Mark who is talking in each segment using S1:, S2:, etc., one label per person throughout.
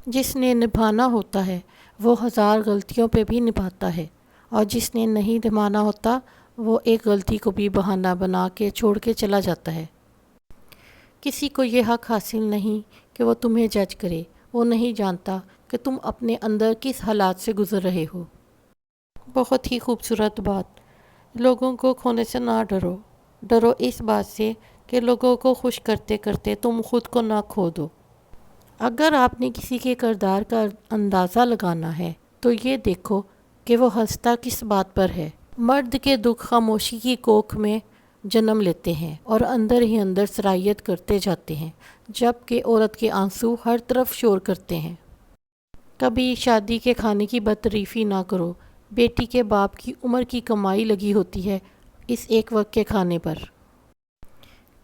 S1: جس نے نبھانا ہوتا ہے وہ ہزار غلطیوں پہ بھی نبھاتا ہے، اور جس نے نہیں نبھانا ہوتا وہ ایک غلطی کو بھی بہانہ بنا کے چھوڑ کے چلا جاتا ہے۔ کسی کو یہ حق حاصل نہیں کہ وہ تمہیں جج کرے، وہ نہیں جانتا کہ تم اپنے اندر کس حالات سے گزر رہے ہو۔ بہت ہی خوبصورت بات۔ لوگوں کو کھونے سے نہ ڈرو، ڈرو اس بات سے کہ لوگوں کو خوش کرتے کرتے تم خود کو نہ کھو دو۔ اگر آپ نے کسی کے کردار کا اندازہ لگانا ہے تو یہ دیکھو کہ وہ ہنستا کس بات پر ہے۔ مرد کے دکھ خاموشی کی کوکھ میں جنم لیتے ہیں اور اندر ہی اندر سرایت کرتے جاتے ہیں، جبکہ عورت کے آنسو ہر طرف شور کرتے ہیں۔ کبھی شادی کے کھانے کی بد تعریفی نہ کرو، بیٹی کے باپ کی عمر کی کمائی لگی ہوتی ہے اس ایک وقت کے کھانے پر۔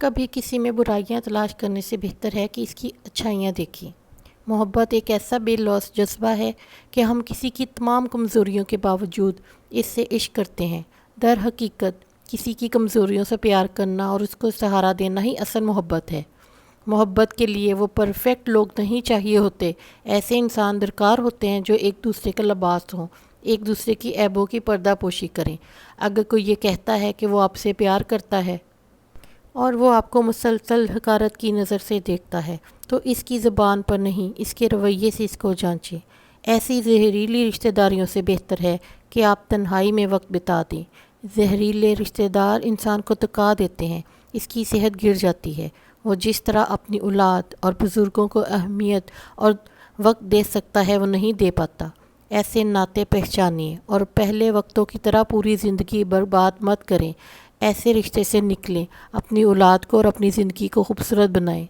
S1: کبھی کسی میں برائیاں تلاش کرنے سے بہتر ہے کہ اس کی اچھائیاں دیکھیں۔ محبت ایک ایسا بے لوث جذبہ ہے کہ ہم کسی کی تمام کمزوریوں کے باوجود اس سے عشق کرتے ہیں۔ در حقیقت کسی کی کمزوریوں سے پیار کرنا اور اس کو سہارا دینا ہی اصل محبت ہے۔ محبت کے لیے وہ پرفیکٹ لوگ نہیں چاہیے ہوتے، ایسے انسان درکار ہوتے ہیں جو ایک دوسرے کا لباس ہوں، ایک دوسرے کی عیبوں کی پردہ پوشی کریں۔ اگر کوئی یہ کہتا ہے کہ وہ آپ سے پیار کرتا ہے اور وہ آپ کو مسلسل حقارت کی نظر سے دیکھتا ہے تو اس کی زبان پر نہیں، اس کے رویے سے اس کو جانچیں۔ ایسی زہریلی رشتہ داریوں سے بہتر ہے کہ آپ تنہائی میں وقت بتا دیں۔ زہریلے رشتہ دار انسان کو تکا دیتے ہیں، اس کی صحت گر جاتی ہے۔ وہ جس طرح اپنی اولاد اور بزرگوں کو اہمیت اور وقت دے سکتا ہے وہ نہیں دے پاتا۔ ایسے ناطے پہچانیے اور پہلے وقتوں کی طرح پوری زندگی برباد مت کریں۔ ایسے رشتے سے نکلیں، اپنی اولاد کو اور اپنی زندگی کو خوبصورت بنائیں۔